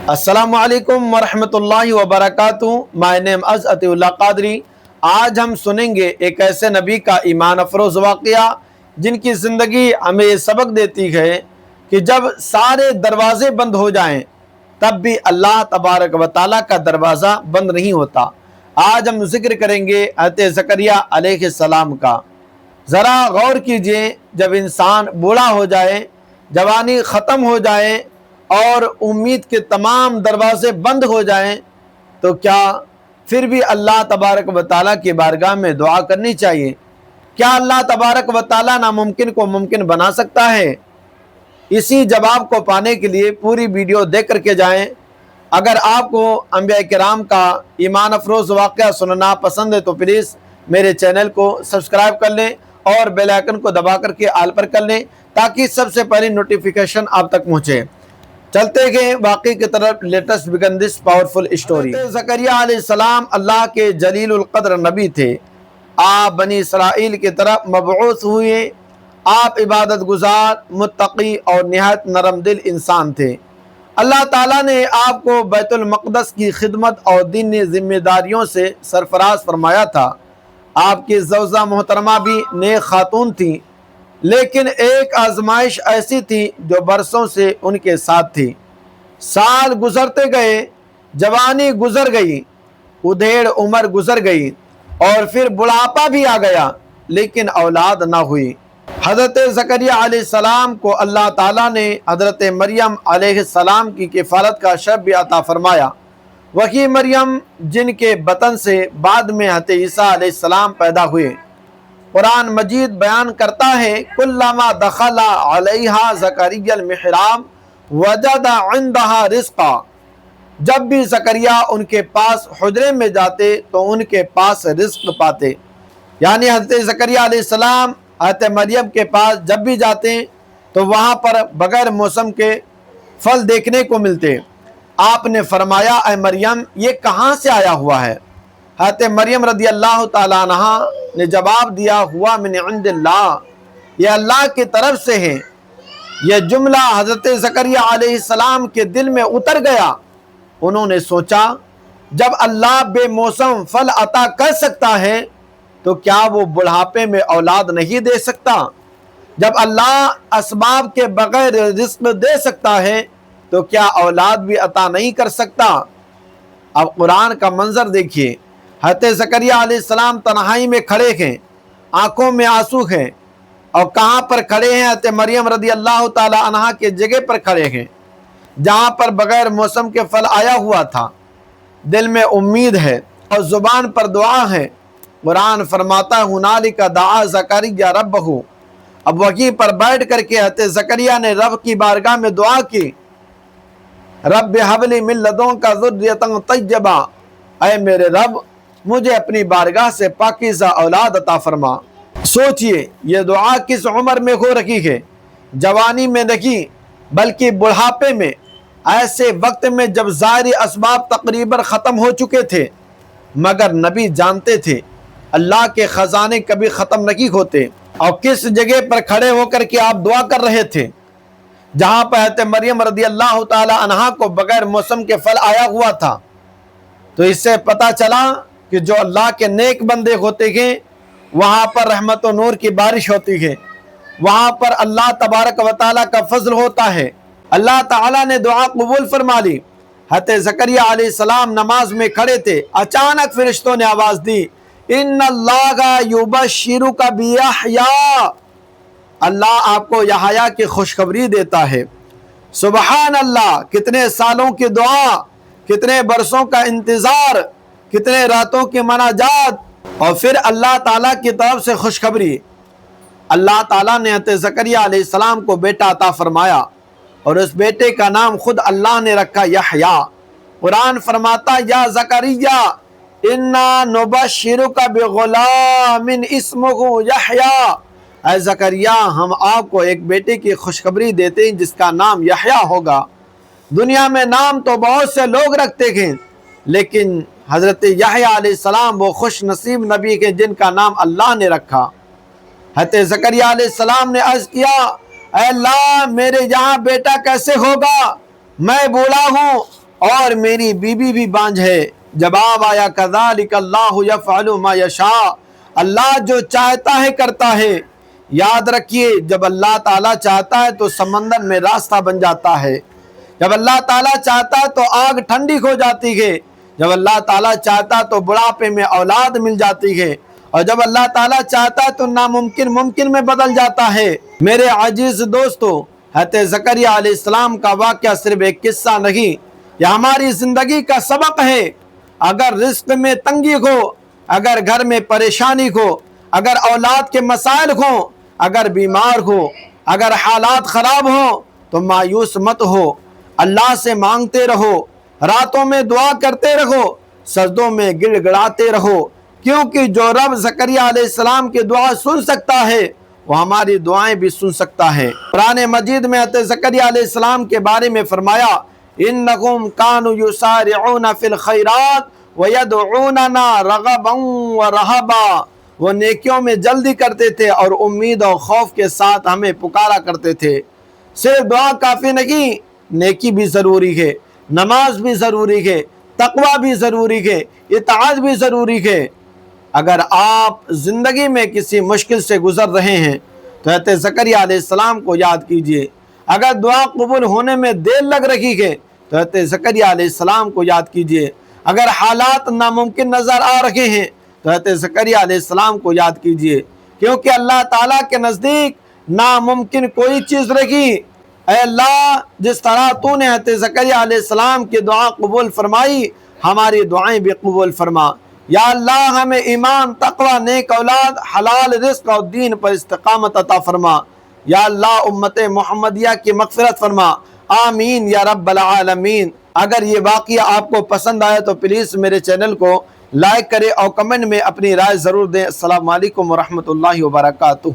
السلام علیکم ورحمۃ اللہ وبرکاتہ۔ مائی نیم از عطیہ اللہ قادری۔ آج ہم سنیں گے ایک ایسے نبی کا ایمان افروز واقعہ جن کی زندگی ہمیں یہ سبق دیتی ہے کہ جب سارے دروازے بند ہو جائیں تب بھی اللہ تبارک و تعالیٰ کا دروازہ بند نہیں ہوتا۔ آج ہم ذکر کریں گے حضرت زکریا علیہ السلام کا۔ ذرا غور کیجئے، جب انسان بوڑھا ہو جائے، جوانی ختم ہو جائے اور امید کے تمام دروازے بند ہو جائیں تو کیا پھر بھی اللہ تبارک و تعالیٰ کی بارگاہ میں دعا کرنی چاہیے؟ کیا اللہ تبارک و تعالیٰ ناممکن کو ممکن بنا سکتا ہے؟ اسی جواب کو پانے کے لیے پوری ویڈیو دیکھ کر کے جائیں۔ اگر آپ کو انبیاء کرام کا ایمان افروز واقعہ سننا پسند ہے تو پلیز میرے چینل کو سبسکرائب کر لیں اور بیل آئیکن کو دبا کر کے آل پر کر لیں تاکہ سب سے پہلی نوٹیفیکیشن آپ تک پہنچے۔ چلتے گئے واقعی کی طرف۔ Let's begin this powerful story. Zakariya علیہ السلام اللہ کے جلیل القدر نبی تھے۔ آپ بنی اسرائیل کی طرف مبعوث ہوئے۔ آپ عبادت گزار، متقی اور نہایت نرم دل انسان تھے۔ اللہ تعالیٰ نے آپ کو بیت المقدس کی خدمت اور دینی ذمہ داریوں سے سرفراز فرمایا تھا۔ آپ کی زوجہ محترمہ بھی نیک خاتون تھیں، لیکن ایک آزمائش ایسی تھی جو برسوں سے ان کے ساتھ تھی۔ سال گزرتے گئے، جوانی گزر گئی، ادھیڑ عمر گزر گئی اور پھر بڑھاپا بھی آ گیا، لیکن اولاد نہ ہوئی۔ حضرت زکریا علیہ السلام کو اللہ تعالیٰ نے حضرت مریم علیہ السلام کی کفالت کا شرف بھی عطا فرمایا۔ وہی مریم جن کے بطن سے بعد میں حضرت عیسیٰ علیہ السلام پیدا ہوئے۔ قرآن مجید بیان کرتا ہے کلما دخل علیہا زکریا المحراب وجد عندہا رزقا۔ جب بھی زکریا ان کے پاس حجرے میں جاتے تو ان کے پاس رزق پاتے، یعنی حضرت زکریا علیہ السلام حضرت مریم کے پاس جب بھی جاتے تو وہاں پر بغیر موسم کے پھل دیکھنے کو ملتے۔ آپ نے فرمایا اے مریم یہ کہاں سے آیا ہوا ہے؟ حضرت مریم رضی اللہ تعالیٰ عنہ نے جواب دیا ہوا من عند اللہ، یہ اللہ کی طرف سے ہے۔ یہ جملہ حضرت زکریا علیہ السلام کے دل میں اتر گیا۔ انہوں نے سوچا جب اللہ بے موسم پھل عطا کر سکتا ہے تو کیا وہ بڑھاپے میں اولاد نہیں دے سکتا؟ جب اللہ اسباب کے بغیر رزق دے سکتا ہے تو کیا اولاد بھی عطا نہیں کر سکتا؟ اب قرآن کا منظر دیکھیے۔ حضرت زکریا علیہ السلام تنہائی میں کھڑے ہیں، آنکھوں میں آنسو ہیں، اور کہاں پر کھڑے ہیں؟ حضرت مریم رضی اللہ تعالی عنہا کے جگہ پر کھڑے ہیں جہاں پر بغیر موسم کے پھل آیا ہوا تھا۔ دل میں امید ہے اور زبان پر دعا ہے۔ قرآن فرماتا ہنالک دعا زکریا ربہ۔ اب وہیں پر بیٹھ کر کے حضرت زکریا نے رب کی بارگاہ میں دعا کی، رب ہب لی من لدنک ذریۃ طیبہ، اے میرے رب مجھے اپنی بارگاہ سے پاکیزہ اولاد عطا فرما۔ سوچئے یہ دعا کس عمر میں ہو رہی ہے؟ جوانی میں نہیں بلکہ بڑھاپے میں، ایسے وقت میں جب ظاہری اسباب تقریباً ختم ہو چکے تھے، مگر نبی جانتے تھے اللہ کے خزانے کبھی ختم نہیں ہوتے۔ اور کس جگہ پر کھڑے ہو کر کے آپ دعا کر رہے تھے؟ جہاں پر حضرت مریم رضی اللہ تعالی عنہا کو بغیر موسم کے پھل آیا ہوا تھا۔ تو اس سے پتہ چلا کہ جو اللہ کے نیک بندے ہوتے ہیں وہاں پر رحمت و نور کی بارش ہوتی ہے، وہاں پر اللہ تبارک و تعالیٰ کا فضل ہوتا ہے۔ اللہ تعالیٰ نے دعا قبول فرما لی۔ حضرت زکریا علیہ السلام نماز میں کھڑے تھے، اچانک فرشتوں نے آواز دی ان اللہ یبشرک بیحییٰ، اللہ آپ کو یحییٰ کی خوشخبری دیتا ہے۔ سبحان اللہ، کتنے سالوں کی دعا، کتنے برسوں کا انتظار، کتنے راتوں کی مناجات، اور پھر اللہ تعالیٰ کی طرف سے خوشخبری۔ اللہ تعالیٰ نے حضرت زکریا علیہ السلام کو بیٹا عطا فرمایا اور اس بیٹے کا نام خود اللہ نے رکھا یحییٰ۔ قرآن فرماتا یا زکریا انا نبشرک بغلام اسمہ یحییٰ، اے زکریا ہم آپ کو ایک بیٹے کی خوشخبری دیتے ہیں جس کا نام یحییٰ ہوگا۔ دنیا میں نام تو بہت سے لوگ رکھتے ہیں، لیکن حضرت یحییٰ علیہ السلام وہ خوش نصیب نبی ہیں جن کا نام اللہ نے رکھا۔ حضرت زکریا علیہ السلام نے عرض کیا اے اللہ میرے یہاں بیٹا کیسے ہوگا؟ میں بوڑھا ہوں اور میری بیوی بھی بانجھ ہے۔ جواب آیا کذالک اللہ یفعل ما یشاء، اللہ جو چاہتا ہے کرتا ہے۔ یاد رکھیے جب اللہ تعالیٰ چاہتا ہے تو سمندر میں راستہ بن جاتا ہے، جب اللہ تعالیٰ چاہتا ہے تو آگ ٹھنڈی ہو جاتی ہے، جب اللہ تعالیٰ چاہتا ہے تو بڑھاپے میں اولاد مل جاتی ہے، اور جب اللہ تعالیٰ چاہتا ہے تو ناممکن ممکن میں بدل جاتا ہے۔ میرے عزیز دوستو، حضرت زکریا علیہ السلام کا واقعہ صرف ایک قصہ نہیں، یہ ہماری زندگی کا سبق ہے۔ اگر رزق میں تنگی ہو، اگر گھر میں پریشانی ہو، اگر اولاد کے مسائل ہوں، اگر بیمار ہو، اگر حالات خراب ہوں تو مایوس مت ہو، اللہ سے مانگتے رہو، راتوں میں دعا کرتے رہو، سجدوں میں گڑ گڑاتے رہو، کیونکہ جو رب زکریا علیہ السلام کی دعا سن سکتا ہے وہ ہماری دعائیں بھی سن سکتا ہے۔ قرآن مجید میں حضرت زکریا علیہ السلام کے بارے میں فرمایا انہم کانوا یسارعون فی الخیرات ویدعوننا رغبا ورہبا، وہ نیکیوں میں جلدی کرتے تھے اور امید اور خوف کے ساتھ ہمیں پکارا کرتے تھے۔ صرف دعا کافی نہیں، نیکی بھی ضروری ہے، نماز بھی ضروری ہے، تقوی بھی ضروری ہے، اطاعت بھی ضروری ہے۔ اگر آپ زندگی میں کسی مشکل سے گزر رہے ہیں تو حضرت زکریا علیہ السلام کو یاد کیجئے، اگر دعا قبول ہونے میں دیر لگ رہی ہے تو حضرت زکریا علیہ السلام کو یاد کیجئے، اگر حالات ناممکن نظر آ رہے ہیں تو حضرت زکریا علیہ السلام کو یاد کیجئے، کیونکہ اللہ تعالیٰ کے نزدیک ناممکن کوئی چیز رہی۔ اے اللہ، جس طرح تو نے حضرت زکریا علیہ السلام کی دعا قبول فرمائی، ہماری دعائیں بھی قبول فرما۔ یا اللہ، ہمیں ایمان، تقوی، نیک اولاد، حلال رزق اور دین پر استقامت عطا فرما۔ یا اللہ، امت محمدیہ کی مغفرت فرما، آمین یا رب العالمین۔ اگر یہ واقعہ آپ کو پسند آیا تو پلیز میرے چینل کو لائک کریں اور کمنٹ میں اپنی رائے ضرور دیں۔ السلام علیکم ورحمۃ اللہ وبرکاتہ۔